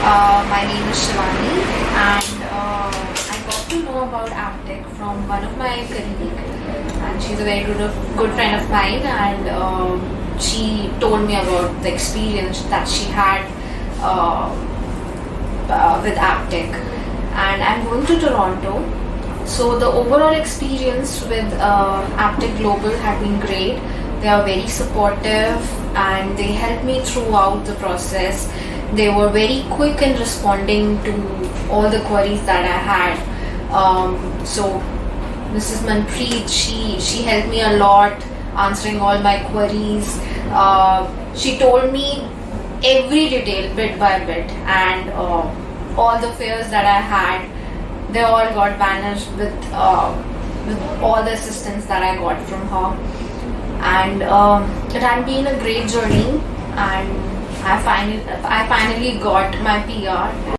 My name is Shivani, and I got to know about Aptech from one of my colleagues, and she's a very good friend of mine, and she told me about the experience that she had with Aptech. And I'm going to Toronto, so the overall experience with Aptech Global had been great. They are very supportive and they helped me throughout the process. They were very quick in responding to all the queries that I had. So Mrs. Manpreet, she helped me a lot answering all my queries. She told me every detail bit by bit, and all the fears that I had, they all got vanished with all the assistance that I got from her. And it had been a great journey, and I finally got my PR.